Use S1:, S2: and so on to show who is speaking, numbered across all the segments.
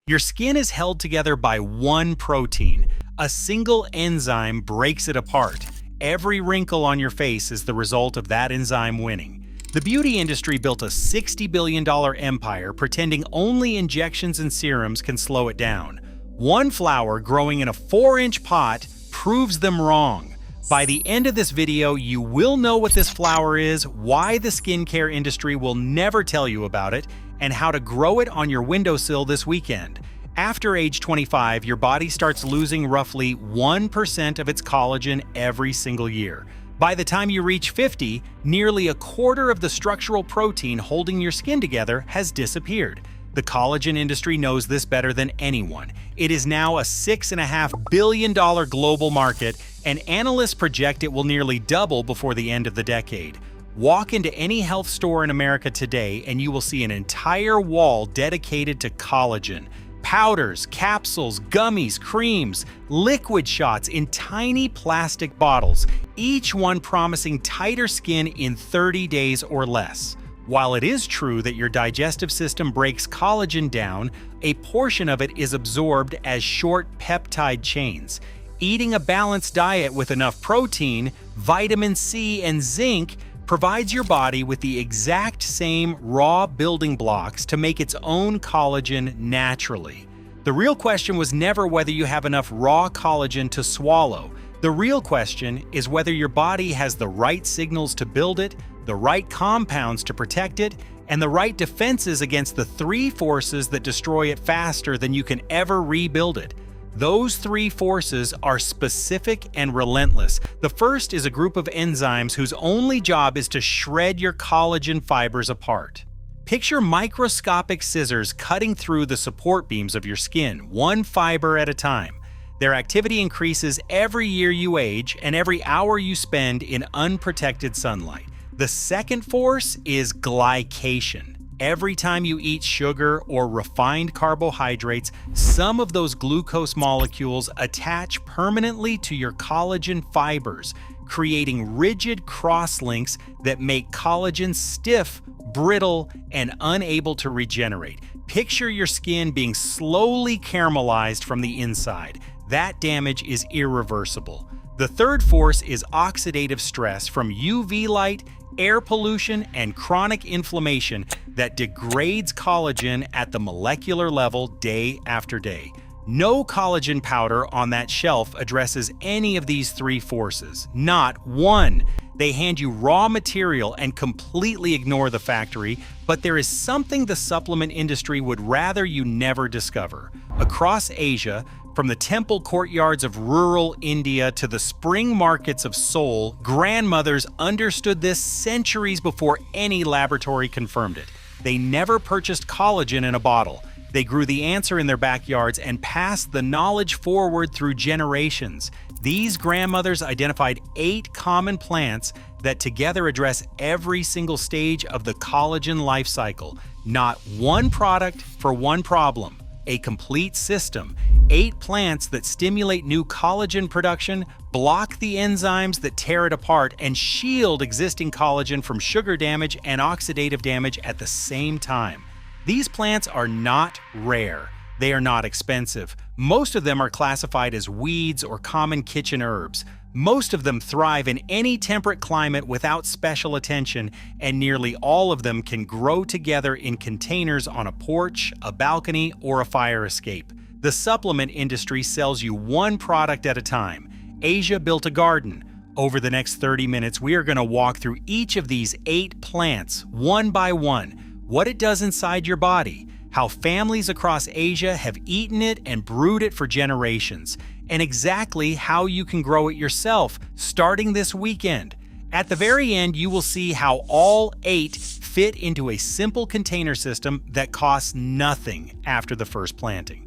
S1: Your skin is held together by one protein. A single enzyme breaks it apart. Every wrinkle on your face is the result of that enzyme winning. The beauty industry built a $60 billion empire pretending only injections and serums can slow it down. One flower growing in a 4-inch pot proves them wrong. By the end of this video, you will know what this flower is, why the skincare industry will never tell you about it, and how to grow it on your windowsill this weekend. After age 25, your body starts losing roughly 1% of its collagen every single year. By the time you reach 50, nearly a quarter of the structural protein holding your skin together has disappeared. The collagen industry knows this better than anyone. It is now a $6.5 billion global market, and analysts project it will nearly double before the end of the decade. Walk into any health store in America today and you will see an entire wall dedicated to collagen. Powders, capsules, gummies, creams, liquid shots in tiny plastic bottles, each one promising tighter skin in 30 days or less. While it is true that your digestive system breaks collagen down, a portion of it is absorbed as short peptide chains. Eating a balanced diet with enough protein, vitamin C, and zinc provides your body with the exact same raw building blocks to make its own collagen naturally. The real question was never whether you have enough raw collagen to swallow. The real question is whether your body has the right signals to build it, the right compounds to protect it, and the right defenses against the 3 forces that destroy it faster than you can ever rebuild it. Those 3 forces are specific and relentless. The first is a group of enzymes whose only job is to shred your collagen fibers apart. Picture microscopic scissors cutting through the support beams of your skin, one fiber at a time. Their activity increases every year you age and every hour you spend in unprotected sunlight. The second force is glycation. Every time you eat sugar or refined carbohydrates, some of those glucose molecules attach permanently to your collagen fibers, creating rigid crosslinks that make collagen stiff, brittle, and unable to regenerate. Picture your skin being slowly caramelized from the inside. That damage is irreversible. The third force is oxidative stress from UV light, air pollution, and chronic inflammation that degrades collagen at the molecular level day after day. No collagen powder on that shelf addresses any of these 3 forces. Not one. They hand you raw material and completely ignore the factory, but there is something the supplement industry would rather you never discover. Across Asia, from the temple courtyards of rural India to the spring markets of Seoul, grandmothers understood this centuries before any laboratory confirmed it. They never purchased collagen in a bottle. They grew the answer in their backyards and passed the knowledge forward through generations. These grandmothers identified 8 common plants that together address every single stage of the collagen life cycle. Not one product for one problem. A complete system. 8 plants that stimulate new collagen production, block the enzymes that tear it apart, and shield existing collagen from sugar damage and oxidative damage at the same time. These plants are not rare. They are not expensive. Most of them are classified as weeds or common kitchen herbs. Most of them thrive in any temperate climate without special attention, and nearly all of them can grow together in containers on a porch, a balcony, or a fire escape. The supplement industry sells you one product at a time. Asia built a garden. Over the next 30 minutes, we are going to walk through each of these 8 plants, one by one, what it does inside your body, how families across Asia have eaten it and brewed it for generations, and exactly how you can grow it yourself, starting this weekend. At the very end, you will see how all 8 fit into a simple container system that costs nothing after the first planting.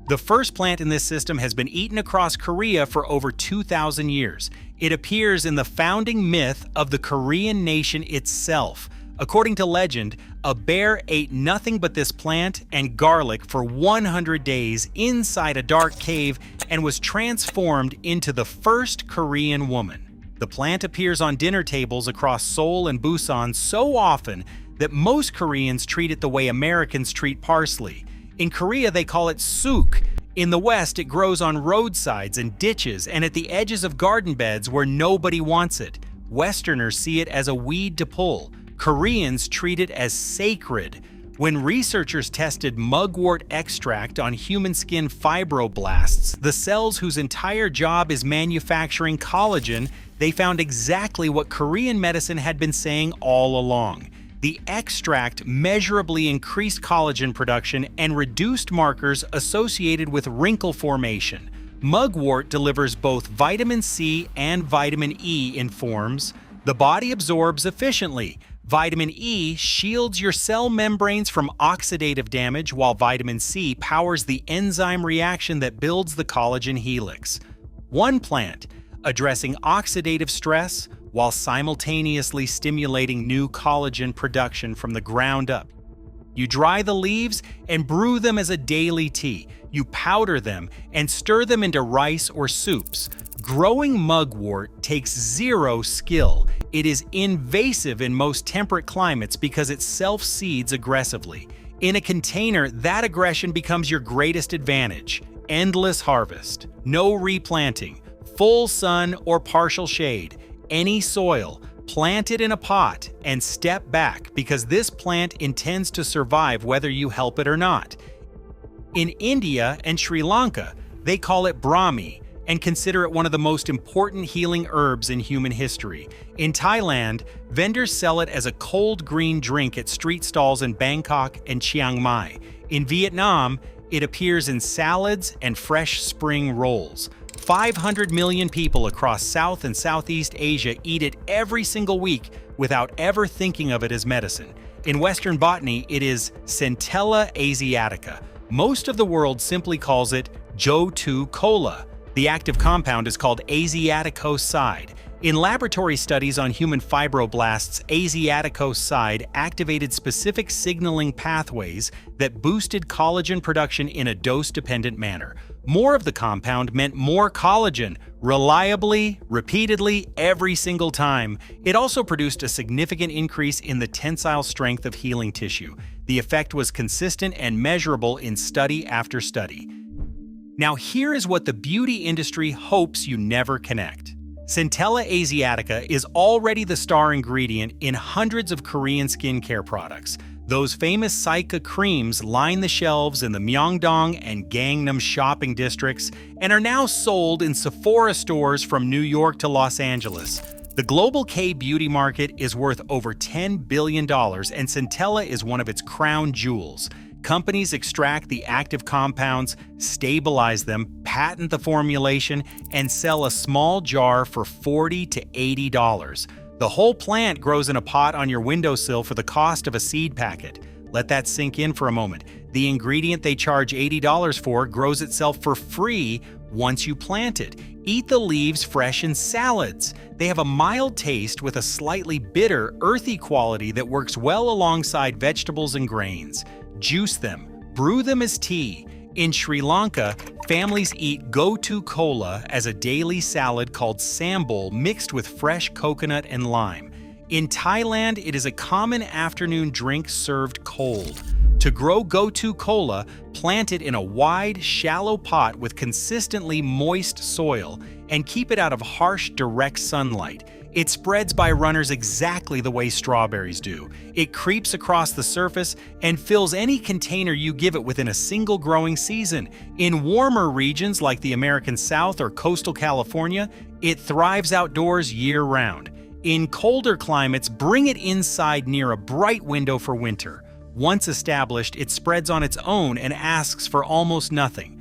S1: The first plant in this system has been eaten across Korea for over 2,000 years. It appears in the founding myth of the Korean nation itself. According to legend, a bear ate nothing but this plant and garlic for 100 days inside a dark cave and was transformed into the first Korean woman. The plant appears on dinner tables across Seoul and Busan so often that most Koreans treat it the way Americans treat parsley. In Korea, they call it suk. In the West, it grows on roadsides and ditches and at the edges of garden beds where nobody wants it. Westerners see it as a weed to pull. Koreans treat it as sacred. When researchers tested mugwort extract on human skin fibroblasts, the cells whose entire job is manufacturing collagen, they found exactly what Korean medicine had been saying all along. The extract measurably increased collagen production and reduced markers associated with wrinkle formation. Mugwort delivers both vitamin C and vitamin E in forms the body absorbs efficiently. Vitamin E shields your cell membranes from oxidative damage, while vitamin C powers the enzyme reaction that builds the collagen helix. One plant, addressing oxidative stress while simultaneously stimulating new collagen production from the ground up. You dry the leaves and brew them as a daily tea. You powder them and stir them into rice or soups. Growing mugwort takes zero skill. It is invasive in most temperate climates because it self-seeds aggressively. In a container, that aggression becomes your greatest advantage. Endless harvest, no replanting, full sun or partial shade, any soil. Plant it in a pot and step back because this plant intends to survive whether you help it or not. In India and Sri Lanka, they call it Brahmi and consider it one of the most important healing herbs in human history. In Thailand, vendors sell it as a cold green drink at street stalls in Bangkok and Chiang Mai. In Vietnam, it appears in salads and fresh spring rolls. 500 million people across South and Southeast Asia eat it every single week without ever thinking of it as medicine. In Western botany, it is Centella asiatica. Most of the world simply calls it Jotu-Kola. The active compound is called Asiaticoside. In laboratory studies on human fibroblasts, Asiaticoside activated specific signaling pathways that boosted collagen production in a dose-dependent manner. More of the compound meant more collagen, reliably, repeatedly, every single time. It also produced a significant increase in the tensile strength of healing tissue. The effect was consistent and measurable in study after study. Now here is what the beauty industry hopes you never connect. Centella asiatica is already the star ingredient in hundreds of Korean skincare products. Those famous Saika creams line the shelves in the Myeongdong and Gangnam shopping districts and are now sold in Sephora stores from New York to Los Angeles. The global K-beauty market is worth over $10 billion, and Centella is one of its crown jewels. Companies extract the active compounds, stabilize them, patent the formulation, and sell a small jar for $40 to $80. The whole plant grows in a pot on your windowsill for the cost of a seed packet. Let that sink in for a moment. The ingredient they charge $80 for grows itself for free once you plant it. Eat the leaves fresh in salads. They have a mild taste with a slightly bitter, earthy quality that works well alongside vegetables and grains. Juice them. Brew them as tea. In Sri Lanka, families eat Gotu-Kola as a daily salad called sambal mixed with fresh coconut and lime. In Thailand, it is a common afternoon drink served cold. To grow Gotu-Kola, plant it in a wide, shallow pot with consistently moist soil and keep it out of harsh, direct sunlight. It spreads by runners exactly the way strawberries do. It creeps across the surface and fills any container you give it within a single growing season. In warmer regions like the American South or coastal California, it thrives outdoors year-round. In colder climates, bring it inside near a bright window for winter. Once established, it spreads on its own and asks for almost nothing.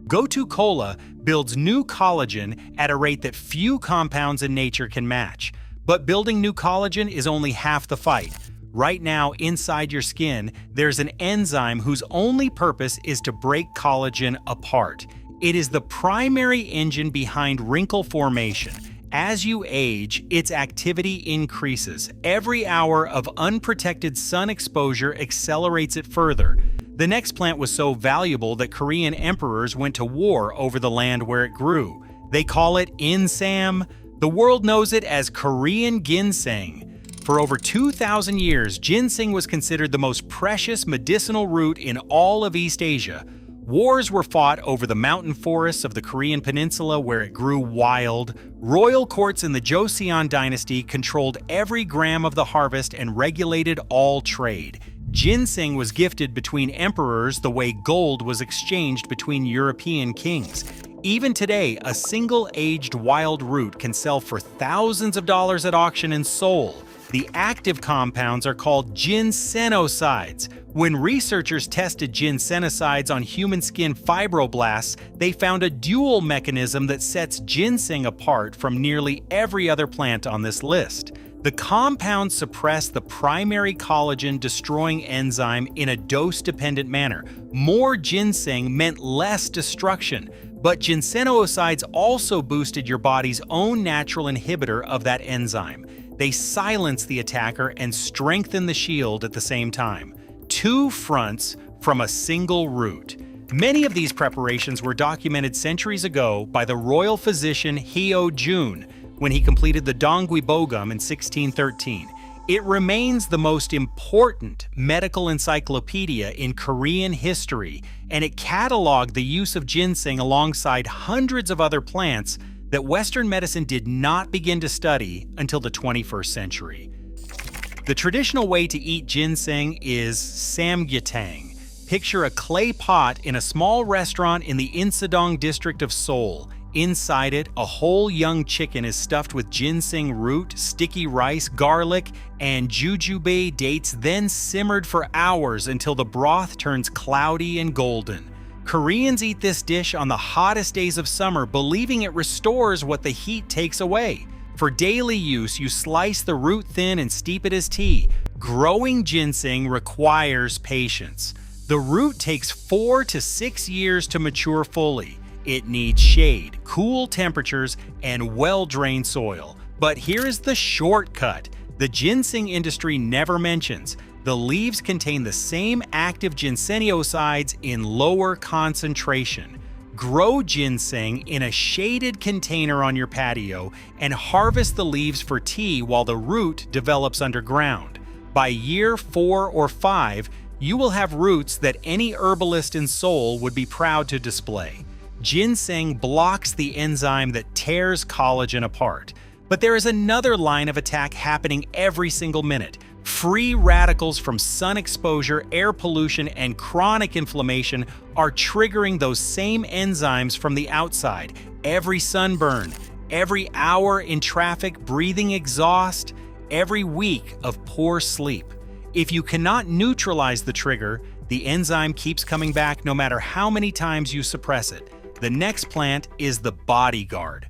S1: Gotu-Kola builds new collagen at a rate that few compounds in nature can match. But building new collagen is only half the fight. Right now, inside your skin, there's an enzyme whose only purpose is to break collagen apart. It is the primary engine behind wrinkle formation. As you age, its activity increases. Every hour of unprotected sun exposure accelerates it further. The next plant was so valuable that Korean emperors went to war over the land where it grew. They call it insam. The world knows it as Korean ginseng. For over 2,000 years, ginseng was considered the most precious medicinal root in all of East Asia. Wars were fought over the mountain forests of the Korean peninsula where it grew wild. Royal courts in the Joseon dynasty controlled every gram of the harvest and regulated all trade. Ginseng was gifted between emperors the way gold was exchanged between European kings. Even today, a single aged wild root can sell for thousands of dollars at auction in Seoul. The active compounds are called ginsenosides. When researchers tested ginsenosides on human skin fibroblasts, they found a dual mechanism that sets ginseng apart from nearly every other plant on this list. The compounds suppress the primary collagen-destroying enzyme in a dose-dependent manner. More ginseng meant less destruction, but ginsenosides also boosted your body's own natural inhibitor of that enzyme. They silence the attacker and strengthen the shield at the same time. Two fronts from a single root. Many of these preparations were documented centuries ago by the royal physician Hyo Jun when he completed the Dongui Bogum in 1613. It remains the most important medical encyclopedia in Korean history, and it cataloged the use of ginseng alongside hundreds of other plants that Western medicine did not begin to study until the 21st century. The traditional way to eat ginseng is samgyetang. Picture a clay pot in a small restaurant in the Insadong district of Seoul. Inside it, a whole young chicken is stuffed with ginseng root, sticky rice, garlic, and jujube dates, then simmered for hours until the broth turns cloudy and golden. Koreans eat this dish on the hottest days of summer, believing it restores what the heat takes away. For daily use, you slice the root thin and steep it as tea. Growing ginseng requires patience. The root takes 4 to 6 years to mature fully. It needs shade, cool temperatures, and well-drained soil. But here is the shortcut the ginseng industry never mentions. The leaves contain the same active ginsenosides in lower concentration. Grow ginseng in a shaded container on your patio and harvest the leaves for tea while the root develops underground. By year 4 or 5, you will have roots that any herbalist in Seoul would be proud to display. Ginseng blocks the enzyme that tears collagen apart. But there is another line of attack happening every single minute. Free radicals from sun exposure, air pollution, and chronic inflammation are triggering those same enzymes from the outside. Every sunburn, every hour in traffic breathing exhaust, every week of poor sleep. If you cannot neutralize the trigger, the enzyme keeps coming back no matter how many times you suppress it. The next plant is the bodyguard.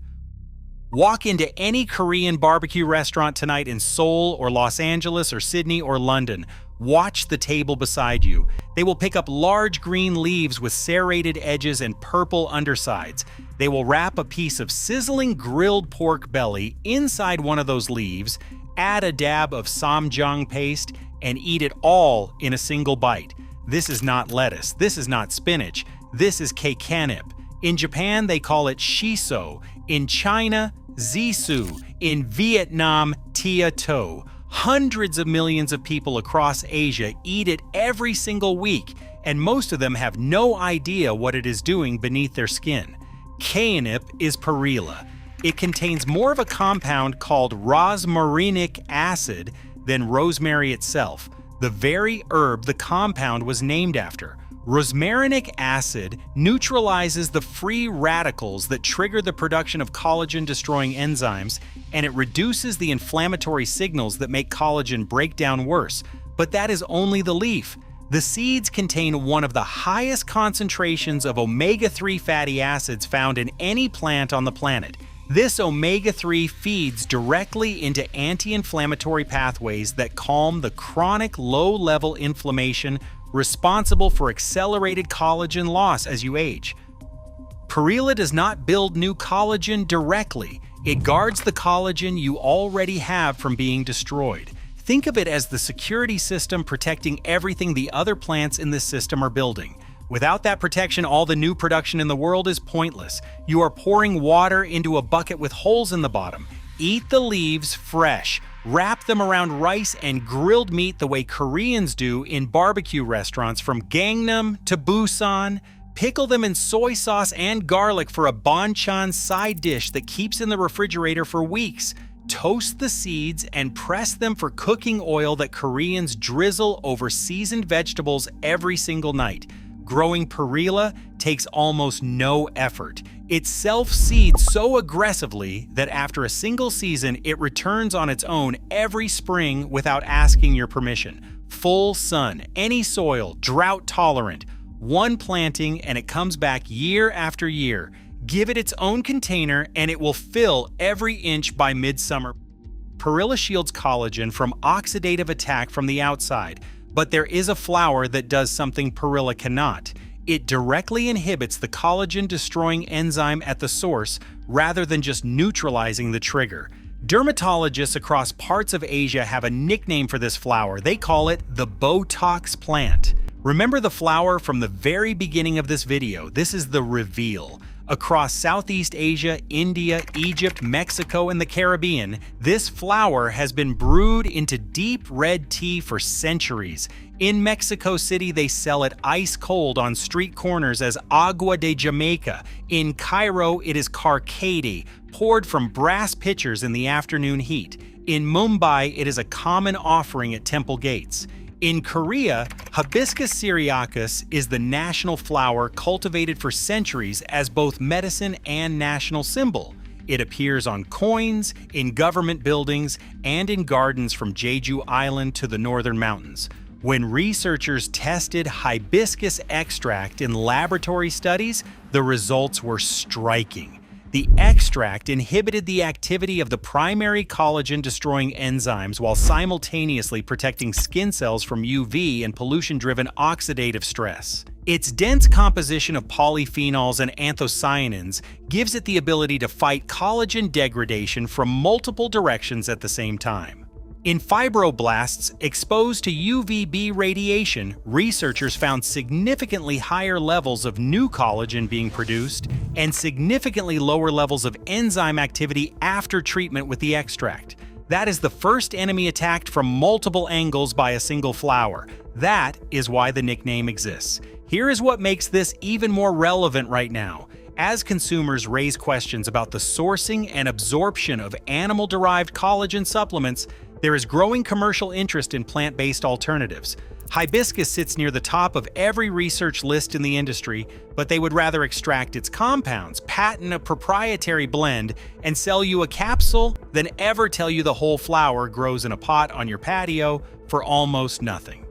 S1: Walk into any Korean barbecue restaurant tonight in Seoul or Los Angeles or Sydney or London. Watch the table beside you. They will pick up large green leaves with serrated edges and purple undersides. They will wrap a piece of sizzling grilled pork belly inside one of those leaves, add a dab of samjang paste, and eat it all in a single bite. This is not lettuce. This is not spinach. This is keikanip. In Japan, they call it shiso. In China, zisu. In Vietnam, tia to. Hundreds of millions of people across Asia eat it every single week, and most of them have no idea what it is doing beneath their skin. Kainip is perilla. It contains more of a compound called rosmarinic acid than rosemary itself, the very herb the compound was named after. Rosmarinic acid neutralizes the free radicals that trigger the production of collagen-destroying enzymes, and it reduces the inflammatory signals that make collagen break down worse. But that is only the leaf. The seeds contain one of the highest concentrations of omega-3 fatty acids found in any plant on the planet. This omega-3 feeds directly into anti-inflammatory pathways that calm the chronic low-level inflammation responsible for accelerated collagen loss as you age. Perilla does not build new collagen directly. It guards the collagen you already have from being destroyed. Think of it as the security system protecting everything the other plants in this system are building. Without that protection, all the new production in the world is pointless. You are pouring water into a bucket with holes in the bottom. Eat the leaves fresh. Wrap them around rice and grilled meat the way Koreans do in barbecue restaurants from Gangnam to Busan. Pickle them in soy sauce and garlic for a banchan side dish that keeps in the refrigerator for weeks. Toast the seeds and press them for cooking oil that Koreans drizzle over seasoned vegetables every single night. Growing perilla takes almost no effort. It self-seeds so aggressively that after a single season, it returns on its own every spring without asking your permission. Full sun, any soil, drought-tolerant. One planting and it comes back year after year. Give it its own container and it will fill every inch by midsummer. Perilla shields collagen from oxidative attack from the outside, but there is a flower that does something perilla cannot. It directly inhibits the collagen-destroying enzyme at the source rather than just neutralizing the trigger. Dermatologists across parts of Asia have a nickname for this flower. They call it the Botox plant. Remember the flower from the very beginning of this video. This is the reveal. Across Southeast Asia, India, Egypt, Mexico, and the Caribbean, this flower has been brewed into deep red tea for centuries. In Mexico City, they sell it ice cold on street corners as agua de Jamaica. In Cairo, it is carcade, poured from brass pitchers in the afternoon heat. In Mumbai, it is a common offering at temple gates. In Korea, Hibiscus syriacus is the national flower cultivated for centuries as both medicine and national symbol. It appears on coins, in government buildings, and in gardens from Jeju Island to the northern mountains. When researchers tested hibiscus extract in laboratory studies, the results were striking. The extract inhibited the activity of the primary collagen-destroying enzymes while simultaneously protecting skin cells from UV and pollution-driven oxidative stress. Its dense composition of polyphenols and anthocyanins gives it the ability to fight collagen degradation from multiple directions at the same time. In fibroblasts exposed to UVB radiation, researchers found significantly higher levels of new collagen being produced and significantly lower levels of enzyme activity after treatment with the extract. That is the first enemy attacked from multiple angles by a single flower. That is why the nickname exists. Here is what makes this even more relevant right now. As consumers raise questions about the sourcing and absorption of animal-derived collagen supplements, there is growing commercial interest in plant-based alternatives. Hibiscus sits near the top of every research list in the industry, but they would rather extract its compounds, patent a proprietary blend, and sell you a capsule than ever tell you the whole flower grows in a pot on your patio for almost nothing.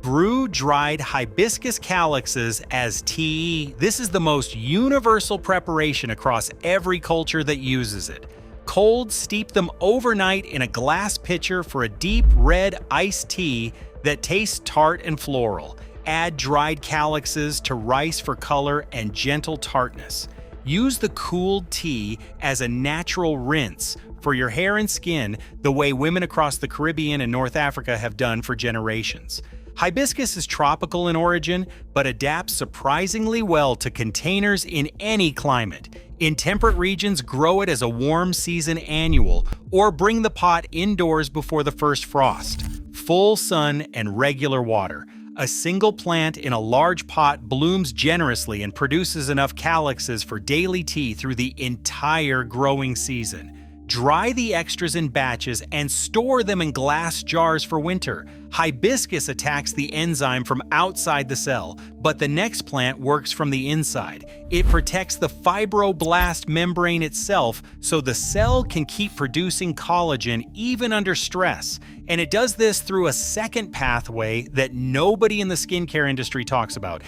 S1: Brew dried hibiscus calyxes as tea. This is the most universal preparation across every culture that uses it. Cold, steep them overnight in a glass pitcher for a deep red iced tea that tastes tart and floral. Add dried calyxes to rice for color and gentle tartness. Use the cooled tea as a natural rinse for your hair and skin the way women across the Caribbean and North Africa have done for generations. Hibiscus is tropical in origin, but adapts surprisingly well to containers in any climate. In temperate regions, grow it as a warm season annual, or bring the pot indoors before the first frost. Full sun and regular water. A single plant in a large pot blooms generously and produces enough calyxes for daily tea through the entire growing season. Dry the extras in batches and store them in glass jars for winter. Hibiscus attacks the enzyme from outside the cell, but the next plant works from the inside. It protects the fibroblast membrane itself so the cell can keep producing collagen even under stress. And it does this through a second pathway that nobody in the skincare industry talks about.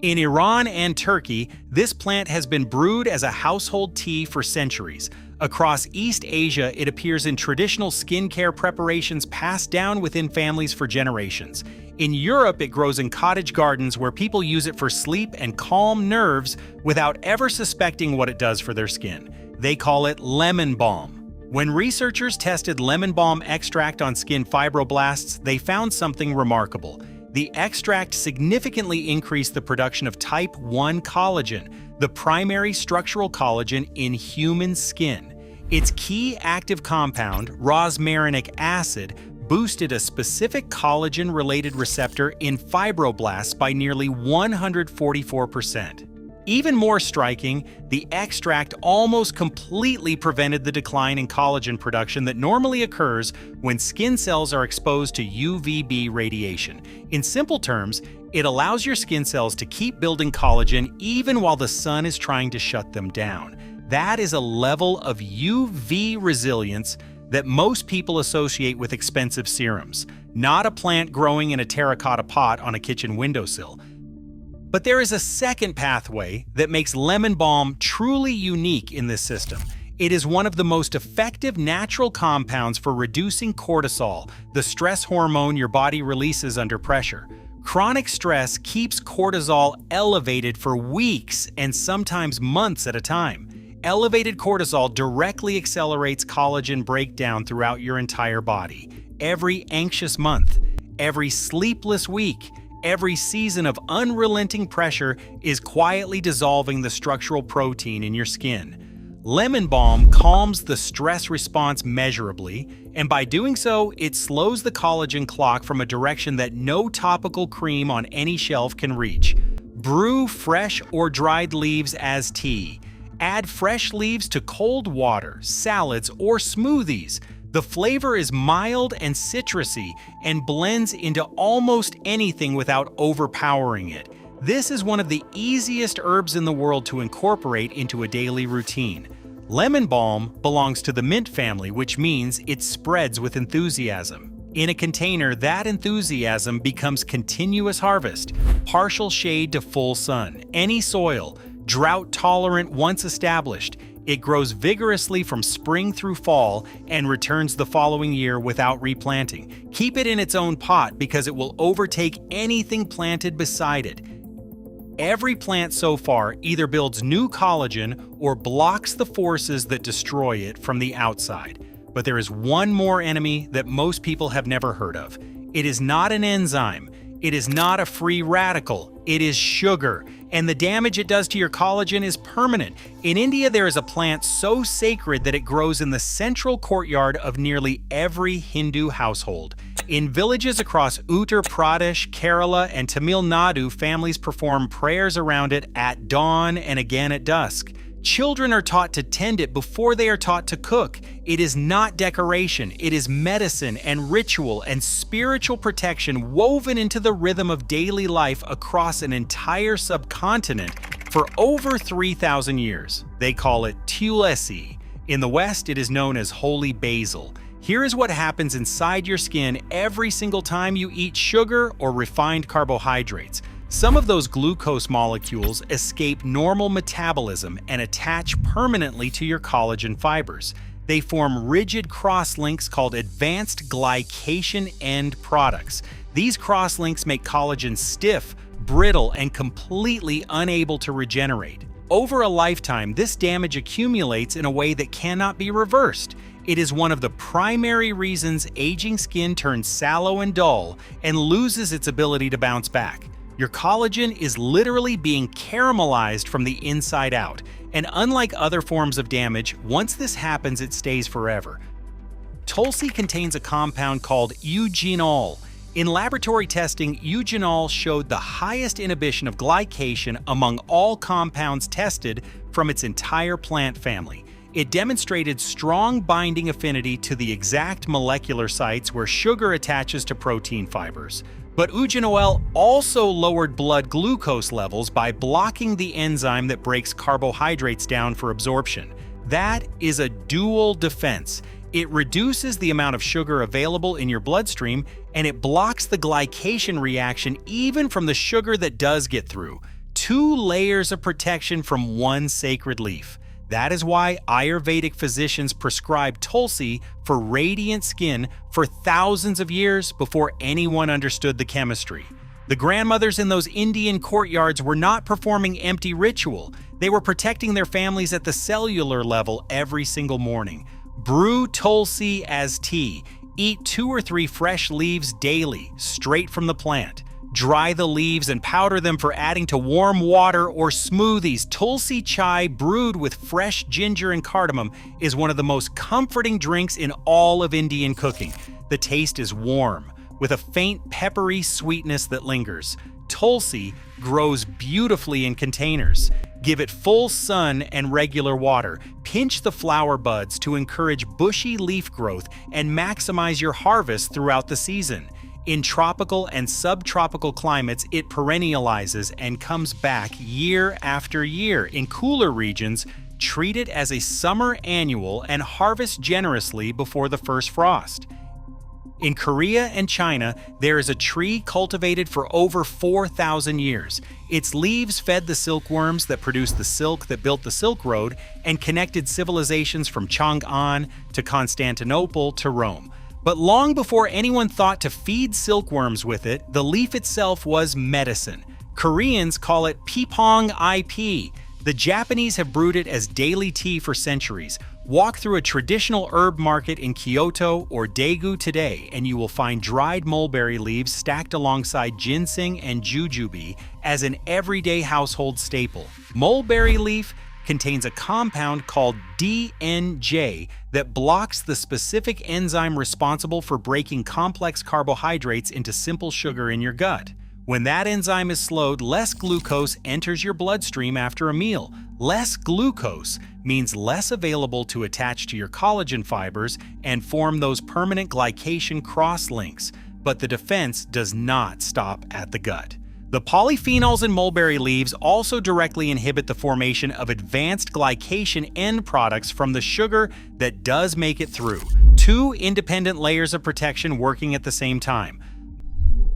S1: In Iran and Turkey, this plant has been brewed as a household tea for centuries. Across East Asia, it appears in traditional skincare preparations passed down within families for generations. In Europe, it grows in cottage gardens where people use it for sleep and calm nerves without ever suspecting what it does for their skin. They call it lemon balm. When researchers tested lemon balm extract on skin fibroblasts, they found something remarkable. The extract significantly increased the production of type 1 collagen, the primary structural collagen in human skin. Its key active compound, rosmarinic acid, boosted a specific collagen-related receptor in fibroblasts by nearly 144%. Even more striking, the extract almost completely prevented the decline in collagen production that normally occurs when skin cells are exposed to UVB radiation. In simple terms, it allows your skin cells to keep building collagen even while the sun is trying to shut them down. That is a level of UV resilience that most people associate with expensive serums, not a plant growing in a terracotta pot on a kitchen windowsill. But there is a second pathway that makes lemon balm truly unique in this system. It is one of the most effective natural compounds for reducing cortisol, the stress hormone your body releases under pressure. Chronic stress keeps cortisol elevated for weeks and sometimes months at a time. Elevated cortisol directly accelerates collagen breakdown throughout your entire body. Every anxious month, every sleepless week, every season of unrelenting pressure is quietly dissolving the structural protein in your skin. Lemon balm calms the stress response measurably, and by doing so, it slows the collagen clock from a direction that no topical cream on any shelf can reach. Brew fresh or dried leaves as tea. Add fresh leaves to cold water, salads, or smoothies. The flavor is mild and citrusy and blends into almost anything without overpowering it. This is one of the easiest herbs in the world to incorporate into a daily routine. Lemon balm belongs to the mint family, which means it spreads with enthusiasm. In a container, that enthusiasm becomes continuous harvest, partial shade to full sun, any soil, drought tolerant once established. It grows vigorously from spring through fall and returns the following year without replanting. Keep it in its own pot because it will overtake anything planted beside it. Every plant so far either builds new collagen or blocks the forces that destroy it from the outside. But there is one more enemy that most people have never heard of. It is not an enzyme. It is not a free radical. It is sugar. And the damage it does to your collagen is permanent. In India, there is a plant so sacred that it grows in the central courtyard of nearly every Hindu household. In villages across Uttar Pradesh, Kerala, and Tamil Nadu, families perform prayers around it at dawn and again at dusk. Children are taught to tend it before they are taught to cook. It is not decoration, it is medicine and ritual and spiritual protection woven into the rhythm of daily life across an entire subcontinent for over 3,000 years. They call it tulsi. In the West, it is known as holy basil. Here is what happens inside your skin every single time you eat sugar or refined carbohydrates. Some of those glucose molecules escape normal metabolism and attach permanently to your collagen fibers. They form rigid crosslinks called advanced glycation end products. These crosslinks make collagen stiff, brittle, and completely unable to regenerate. Over a lifetime, this damage accumulates in a way that cannot be reversed. It is one of the primary reasons aging skin turns sallow and dull and loses its ability to bounce back. Your collagen is literally being caramelized from the inside out, and unlike other forms of damage, once this happens, it stays forever. Tulsi contains a compound called eugenol. In laboratory testing, eugenol showed the highest inhibition of glycation among all compounds tested from its entire plant family. It demonstrated strong binding affinity to the exact molecular sites where sugar attaches to protein fibers. But eugenol also lowered blood glucose levels by blocking the enzyme that breaks carbohydrates down for absorption. That is a dual defense. It reduces the amount of sugar available in your bloodstream, and it blocks the glycation reaction even from the sugar that does get through. 2 layers of protection from one sacred leaf. That is why Ayurvedic physicians prescribed Tulsi for radiant skin for thousands of years before anyone understood the chemistry. The grandmothers in those Indian courtyards were not performing empty ritual. They were protecting their families at the cellular level every single morning. Brew Tulsi as tea. Eat 2 or 3 fresh leaves daily, straight from the plant. Dry the leaves and powder them for adding to warm water or smoothies. Tulsi chai brewed with fresh ginger and cardamom is one of the most comforting drinks in all of Indian cooking. The taste is warm, with a faint peppery sweetness that lingers. Tulsi grows beautifully in containers. Give it full sun and regular water. Pinch the flower buds to encourage bushy leaf growth and maximize your harvest throughout the season. In tropical and subtropical climates, it perennializes and comes back year after year. In cooler regions, treat it as a summer annual and harvest generously before the first frost. In Korea and China, there is a tree cultivated for over 4,000 years. Its leaves fed the silkworms that produced the silk that built the Silk Road and connected civilizations from Chang'an to Constantinople to Rome. But long before anyone thought to feed silkworms with it, the leaf itself was medicine. Koreans call it pipong IP. The Japanese have brewed it as daily tea for centuries. Walk through a traditional herb market in Kyoto or Daegu today, and you will find dried mulberry leaves stacked alongside ginseng and jujube as an everyday household staple. Mulberry leaf contains a compound called DNJ that blocks the specific enzyme responsible for breaking complex carbohydrates into simple sugar in your gut. When that enzyme is slowed, less glucose enters your bloodstream after a meal. Less glucose means less available to attach to your collagen fibers and form those permanent glycation cross-links. But the defense does not stop at the gut. The polyphenols in mulberry leaves also directly inhibit the formation of advanced glycation end products from the sugar that does make it through. Two independent layers of protection working at the same time.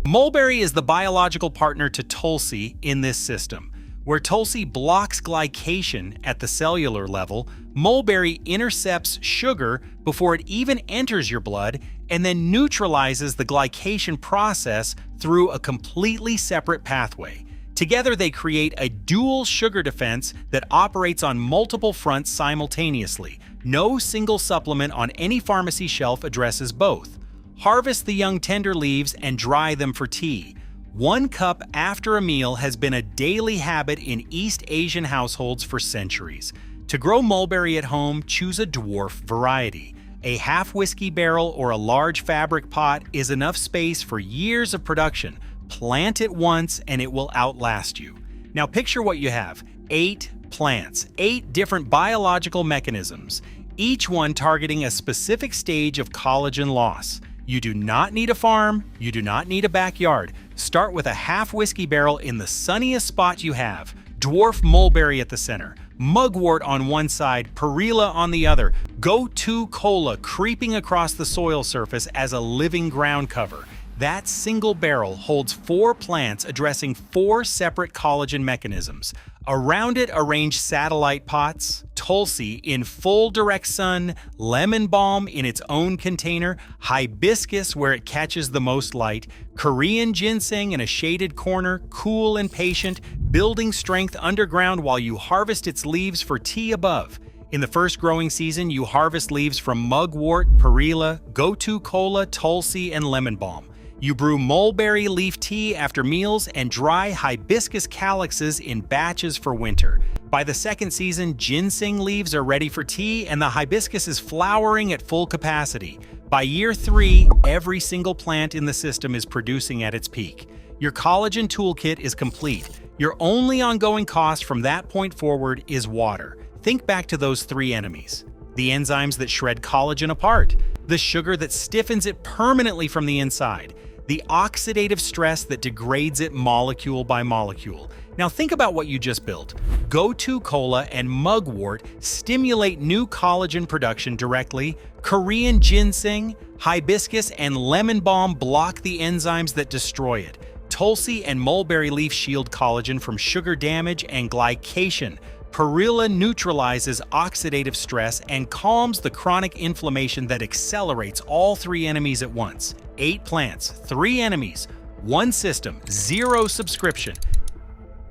S1: Mulberry is the biological partner to Tulsi in this system. Where Tulsi blocks glycation at the cellular level, mulberry intercepts sugar before it even enters your blood and then neutralizes the glycation process through a completely separate pathway. Together, they create a dual sugar defense that operates on multiple fronts simultaneously. No single supplement on any pharmacy shelf addresses both. Harvest the young tender leaves and dry them for tea. 1 cup after a meal has been a daily habit in East Asian households for centuries. To grow mulberry at home, choose a dwarf variety. A half whiskey barrel or a large fabric pot is enough space for years of production. Plant it once and it will outlast you. Now picture what you have. 8 plants, 8 different biological mechanisms, each one targeting a specific stage of collagen loss. You do not need a farm, you do not need a backyard. Start with a half whiskey barrel in the sunniest spot you have. Dwarf mulberry at the center, mugwort on one side, perilla on the other. Go-to cola creeping across the soil surface as a living ground cover. That single barrel holds 4 plants addressing 4 separate collagen mechanisms. Around it, arrange satellite pots, Tulsi in full direct sun, lemon balm in its own container, hibiscus where it catches the most light, Korean ginseng in a shaded corner, cool and patient, building strength underground while you harvest its leaves for tea above. In the first growing season, you harvest leaves from mugwort, perilla, go-to cola, Tulsi, and lemon balm. You brew mulberry leaf tea after meals and dry hibiscus calyxes in batches for winter. By the second season, ginseng leaves are ready for tea and the hibiscus is flowering at full capacity. By year 3, every single plant in the system is producing at its peak. Your collagen toolkit is complete. Your only ongoing cost from that point forward is water. Think back to those 3 enemies. The enzymes that shred collagen apart, the sugar that stiffens it permanently from the inside, the oxidative stress that degrades it molecule by molecule. Now think about what you just built. Go-to cola and mugwort stimulate new collagen production directly. Korean ginseng, hibiscus, and lemon balm block the enzymes that destroy it. Tulsi and mulberry leaf shield collagen from sugar damage and glycation. Perilla neutralizes oxidative stress and calms the chronic inflammation that accelerates all 3 enemies at once. 8 plants, 3 enemies, 1 system, 0 subscription.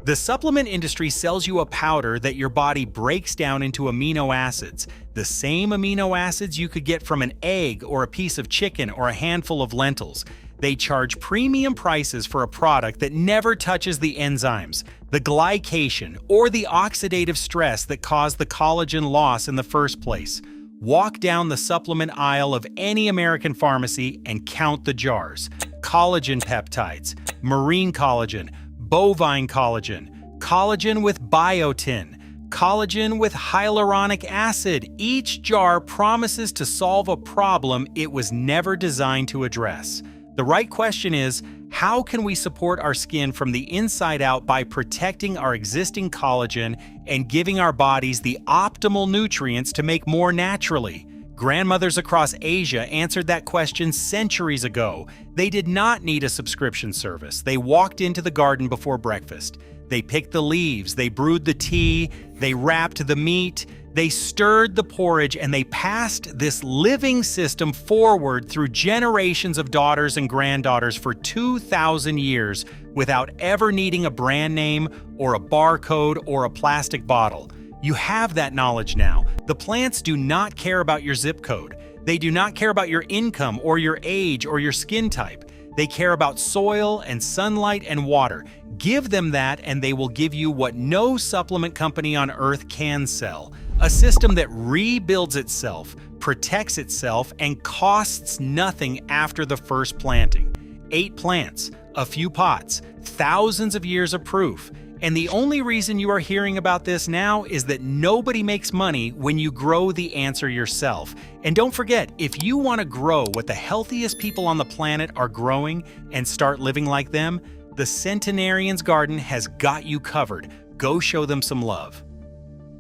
S1: The supplement industry sells you a powder that your body breaks down into amino acids, the same amino acids you could get from an egg or a piece of chicken or a handful of lentils. They charge premium prices for a product that never touches the enzymes, the glycation, or the oxidative stress that cause the collagen loss in the first place. Walk down the supplement aisle of any American pharmacy and count the jars. Collagen peptides, marine collagen, bovine collagen, collagen with biotin, collagen with hyaluronic acid. Each jar promises to solve a problem it was never designed to address. The right question is, how can we support our skin from the inside out by protecting our existing collagen and giving our bodies the optimal nutrients to make more naturally? Grandmothers across Asia answered that question centuries ago. They did not need a subscription service. They walked into the garden before breakfast. They picked the leaves, they brewed the tea, they wrapped the meat, they stirred the porridge, and they passed this living system forward through generations of daughters and granddaughters for 2,000 years without ever needing a brand name or a barcode or a plastic bottle. You have that knowledge now. The plants do not care about your zip code. They do not care about your income or your age or your skin type. They care about soil and sunlight and water. Give them that and they will give you what no supplement company on earth can sell. A system that rebuilds itself, protects itself, and costs nothing after the first planting. 8 plants, a few pots, thousands of years of proof. And the only reason you are hearing about this now is that nobody makes money when you grow the answer yourself. And don't forget, if you want to grow what the healthiest people on the planet are growing and start living like them, the Centenarian's Garden has got you covered. Go show them some love.